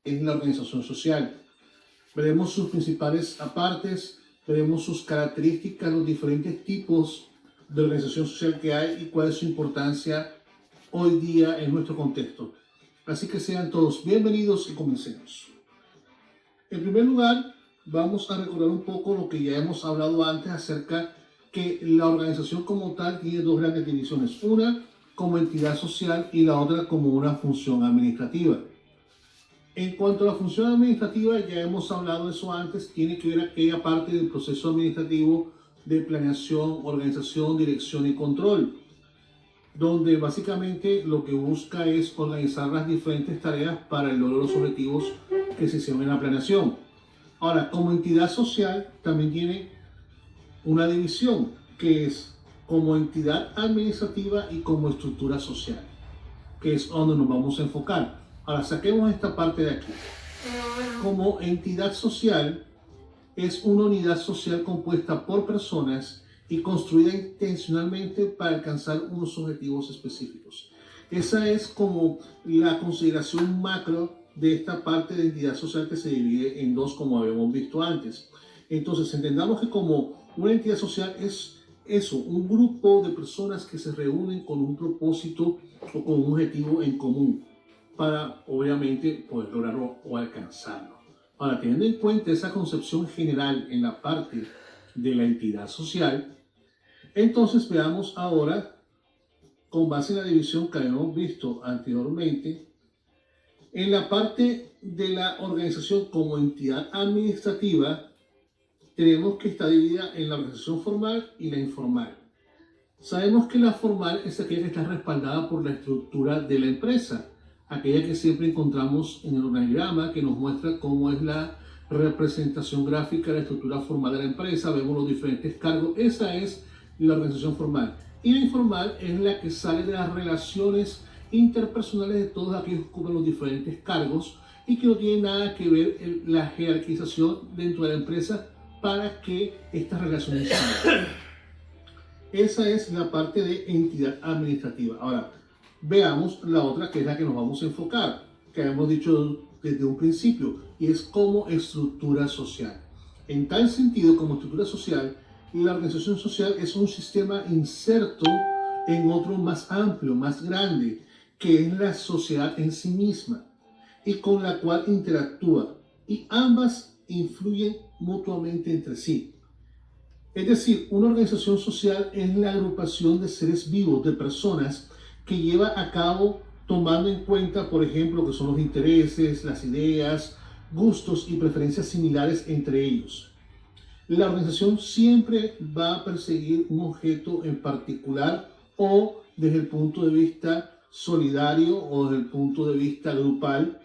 es la organización social. Veremos sus principales partes, veremos sus características, los diferentes tipos de organización social que hay y cuál es su importancia hoy día en nuestro contexto. Así que sean todos bienvenidos y comencemos. En primer lugar, vamos a recordar un poco lo que ya hemos hablado antes acerca que la organización como tal tiene dos grandes divisiones, una como entidad social y la otra como una función administrativa. En cuanto a la función administrativa, ya hemos hablado de eso antes, tiene que ver aquella parte del proceso administrativo de planeación, organización, dirección y control, donde básicamente lo que busca es organizar las diferentes tareas para el logro de los objetivos que se hicieron en la planeación. Ahora, como entidad social, también tiene una división, que es como entidad administrativa y como estructura social, que es donde nos vamos a enfocar. Ahora, saquemos esta parte de aquí. Como entidad social, es una unidad social compuesta por personas y construida intencionalmente para alcanzar unos objetivos específicos. Esa es como la consideración macro de esta parte de entidad social que se divide en dos, como habíamos visto antes. Entonces, entendamos que como una entidad social es eso, un grupo de personas que se reúnen con un propósito o con un objetivo en común para, obviamente, poder lograrlo o alcanzarlo. Ahora, teniendo en cuenta esa concepción general en la parte de la entidad social, entonces veamos ahora, con base en la división que habíamos visto anteriormente, en la parte de la organización como entidad administrativa, tenemos que está dividida en la organización formal y la informal. Sabemos que la formal es aquella que está respaldada por la estructura de la empresa, aquella que siempre encontramos en el organigrama, que nos muestra cómo es la representación gráfica de la estructura formal de la empresa, vemos los diferentes cargos, esa es la organización formal. Y la informal es la que sale de las relaciones interpersonales de todos aquellos que ocupan los diferentes cargos y que no tiene nada que ver la jerarquización dentro de la empresa para que estas relaciones salgan. Esa es la parte de entidad administrativa. Ahora, veamos la otra, que es la que nos vamos a enfocar, que habíamos dicho desde un principio, y es como estructura social. En tal sentido, como estructura social, la organización social es un sistema inserto en otro más amplio, más grande, que es la sociedad en sí misma, y con la cual interactúa, y ambas influyen mutuamente entre sí. Es decir, una organización social es la agrupación de seres vivos, de personas que lleva a cabo tomando en cuenta, por ejemplo, que son los intereses, las ideas, gustos y preferencias similares entre ellos. La organización siempre va a perseguir un objeto en particular o desde el punto de vista solidario o desde el punto de vista grupal,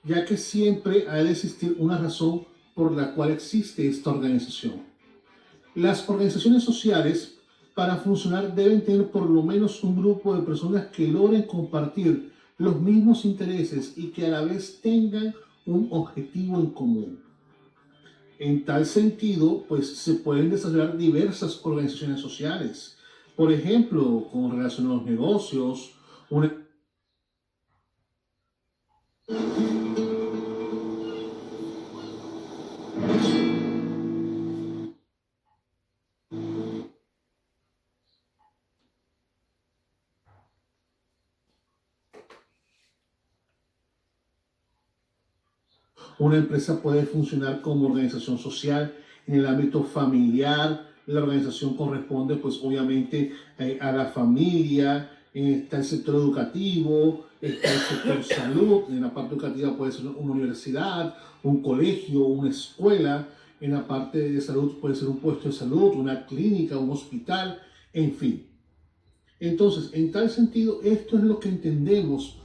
ya que siempre ha de existir una razón por la cual existe esta organización. Las organizaciones sociales, para funcionar, deben tener por lo menos un grupo de personas que logren compartir los mismos intereses y que a la vez tengan un objetivo en común. En tal sentido, pues se pueden desarrollar diversas organizaciones sociales. Por ejemplo, con relación a los negocios, una empresa puede funcionar como organización social en el ámbito familiar. La organización corresponde, pues obviamente, a la familia. Está el sector educativo, está el sector salud. En la parte educativa puede ser una universidad, un colegio, una escuela. En la parte de salud puede ser un puesto de salud, una clínica, un hospital, en fin. Entonces, en tal sentido, esto es lo que entendemos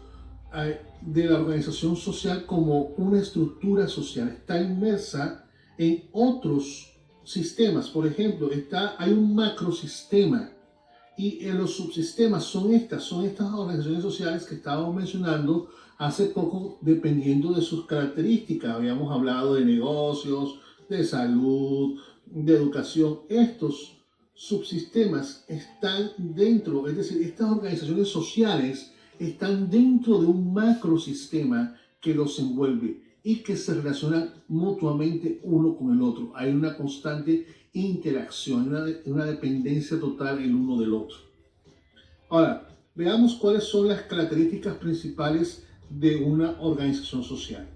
de la organización social como una estructura social. Está inmersa en otros sistemas. Por ejemplo, hay un macrosistema y en los subsistemas son estas organizaciones sociales que estábamos mencionando hace poco, dependiendo de sus características. Habíamos hablado de negocios, de salud, de educación. Estos subsistemas están dentro, es decir, estas organizaciones sociales están dentro de un macrosistema que los envuelve y que se relacionan mutuamente uno con el otro. Hay una constante interacción, una dependencia total el uno del otro. Ahora, veamos cuáles son las características principales de una organización social.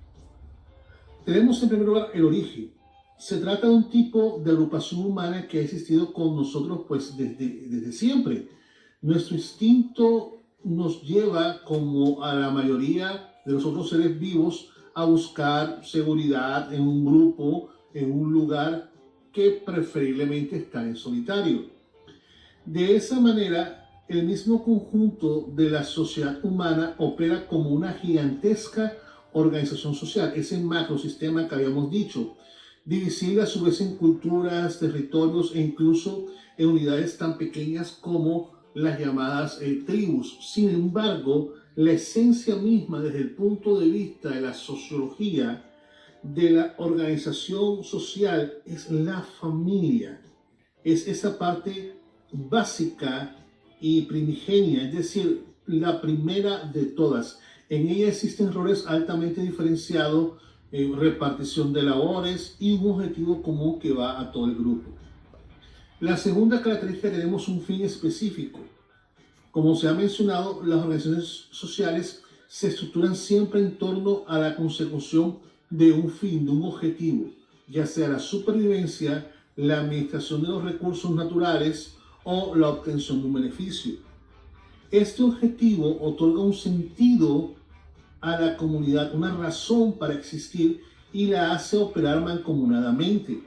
Tenemos en primer lugar el origen. Se trata de un tipo de agrupación humana que ha existido con nosotros pues desde siempre. Nuestro instinto nos lleva, como a la mayoría de los otros seres vivos, a buscar seguridad en un grupo, en un lugar que preferiblemente está en solitario. De esa manera, el mismo conjunto de la sociedad humana opera como una gigantesca organización social, ese macrosistema que habíamos dicho, divisible a su vez en culturas, territorios e incluso en unidades tan pequeñas como las llamadas tribus. Sin embargo, la esencia misma desde el punto de vista de la sociología de la organización social es la familia. Es esa parte básica y primigenia, es decir, la primera de todas. En ella existen roles altamente diferenciados, repartición de labores y un objetivo común que va a todo el grupo. La segunda característica, tenemos un fin específico. Como se ha mencionado, las organizaciones sociales se estructuran siempre en torno a la consecución de un fin, de un objetivo, ya sea la supervivencia, la administración de los recursos naturales o la obtención de un beneficio. Este objetivo otorga un sentido a la comunidad, una razón para existir y la hace operar mancomunadamente,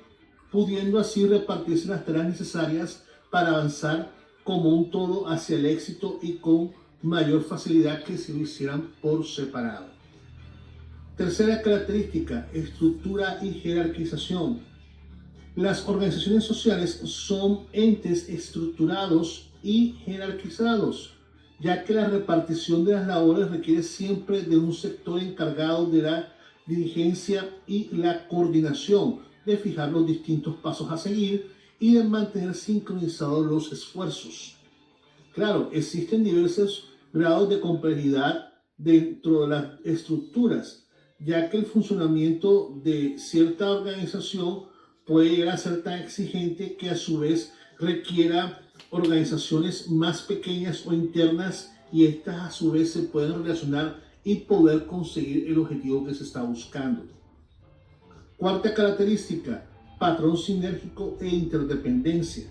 pudiendo así repartirse las tareas necesarias para avanzar como un todo hacia el éxito y con mayor facilidad que si lo hicieran por separado. Tercera característica, estructura y jerarquización. Las organizaciones sociales son entes estructurados y jerarquizados, ya que la repartición de las labores requiere siempre de un sector encargado de la dirigencia y la coordinación, de fijar los distintos pasos a seguir y de mantener sincronizados los esfuerzos. Claro, existen diversos grados de complejidad dentro de las estructuras, ya que el funcionamiento de cierta organización puede llegar a ser tan exigente que a su vez requiera organizaciones más pequeñas o internas, y estas a su vez se pueden relacionar y poder conseguir el objetivo que se está buscando. Cuarta característica, patrón sinérgico e interdependencia.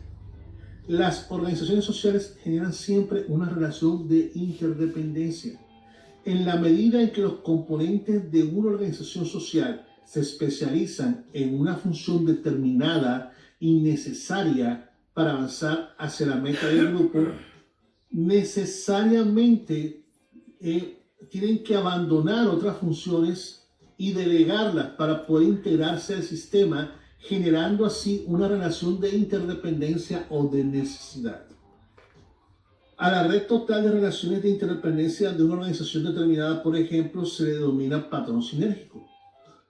Las organizaciones sociales generan siempre una relación de interdependencia. En la medida en que los componentes de una organización social se especializan en una función determinada y necesaria para avanzar hacia la meta del grupo, necesariamente tienen que abandonar otras funciones y delegarlas para poder integrarse al sistema, generando así una relación de interdependencia o de necesidad. A la red total de relaciones de interdependencia de una organización determinada, por ejemplo, se le denomina patrón sinérgico.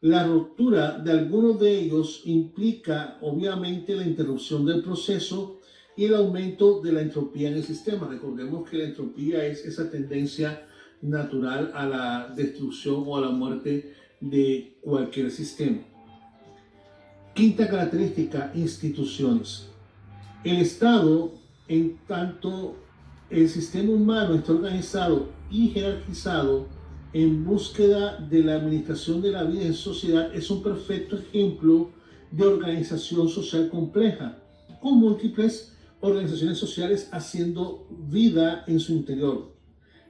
La ruptura de algunos de ellos implica obviamente la interrupción del proceso y el aumento de la entropía en el sistema. Recordemos que la entropía es esa tendencia natural a la destrucción o a la muerte de cualquier sistema. Quinta característica, instituciones. El Estado, en tanto el sistema humano está organizado y jerarquizado en búsqueda de la administración de la vida en sociedad, es un perfecto ejemplo de organización social compleja, con múltiples organizaciones sociales haciendo vida en su interior,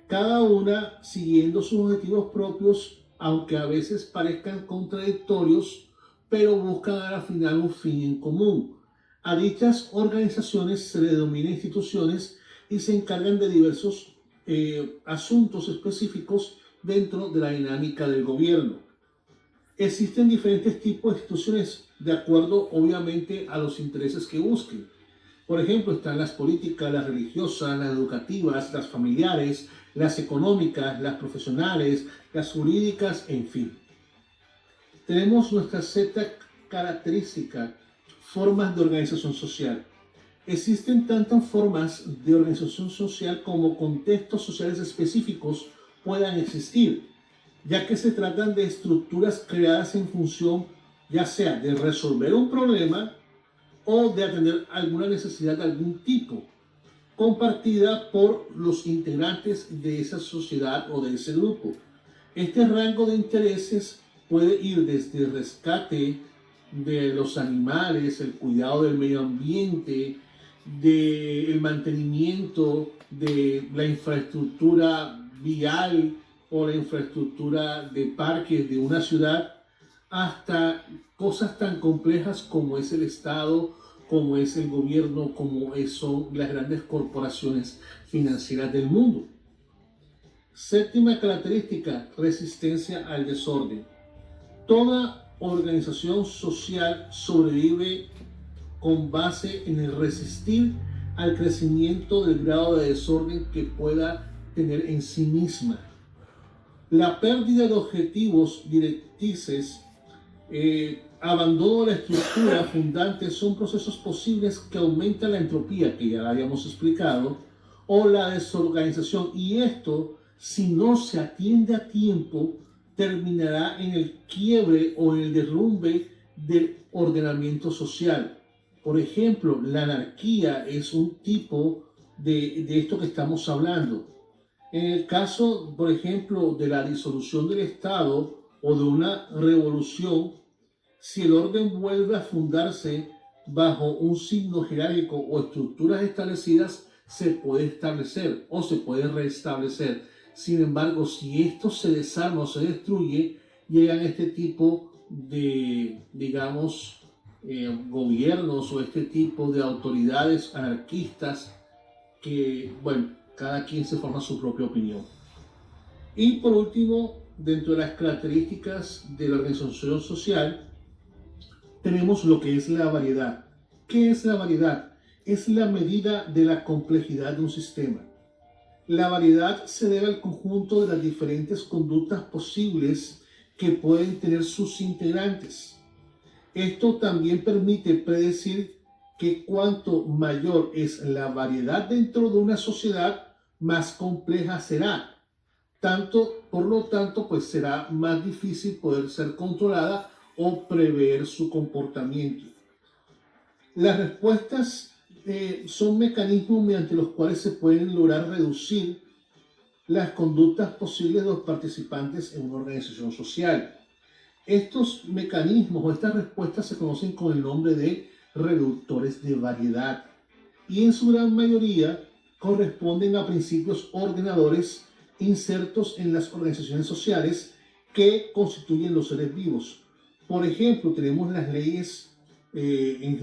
cada una siguiendo sus objetivos propios, aunque a veces parezcan contradictorios, pero buscan al final un fin en común. A dichas organizaciones se les denomina instituciones y se encargan de diversos asuntos específicos dentro de la dinámica del gobierno. Existen diferentes tipos de instituciones de acuerdo obviamente a los intereses que busquen. Por ejemplo, están las políticas, las religiosas, las educativas, las familiares, las económicas, las profesionales, las jurídicas, en fin. Tenemos nuestra sexta característica, formas de organización social. Existen tantas formas de organización social como contextos sociales específicos puedan existir, ya que se tratan de estructuras creadas en función ya sea de resolver un problema o de atender alguna necesidad de algún tipo, compartida por los integrantes de esa sociedad o de ese grupo. Este rango de intereses puede ir desde el rescate de los animales, el cuidado del medio ambiente, del mantenimiento de la infraestructura vial o la infraestructura de parques de una ciudad, hasta cosas tan complejas como es el Estado, como es el gobierno, como son las grandes corporaciones financieras del mundo. Séptima característica, resistencia al desorden. Toda organización social sobrevive con base en el resistir al crecimiento del grado de desorden que pueda tener en sí misma. La pérdida de objetivos directrices, abandono de la estructura fundante son procesos posibles que aumentan la entropía, que ya la habíamos explicado, o la desorganización. Y esto, si no se atiende a tiempo, terminará en el quiebre o en el derrumbe del ordenamiento social. Por ejemplo, la anarquía es un tipo de esto que estamos hablando. En el caso, por ejemplo, de la disolución del Estado o de una revolución, si el orden vuelve a fundarse bajo un signo jerárquico o estructuras establecidas, se puede establecer o se puede restablecer. Sin embargo, si esto se desarma o se destruye, llegan este tipo de, digamos, gobiernos o este tipo de autoridades anarquistas que, bueno, cada quien se forma su propia opinión. Y por último, dentro de las características de la organización social, tenemos lo que es la variedad. ¿Qué es la variedad? Es la medida de la complejidad de un sistema. La variedad se debe al conjunto de las diferentes conductas posibles que pueden tener sus integrantes. Esto también permite predecir que cuanto mayor es la variedad dentro de una sociedad, más compleja será. Por lo tanto, pues será más difícil poder ser controlada o prever su comportamiento. Las respuestas son mecanismos mediante los cuales se pueden lograr reducir las conductas posibles de los participantes en una organización social. Estos mecanismos o estas respuestas se conocen con el nombre de reductores de variedad y en su gran mayoría corresponden a principios ordenadores insertos en las organizaciones sociales que constituyen los seres vivos. Por ejemplo, tenemos las leyes en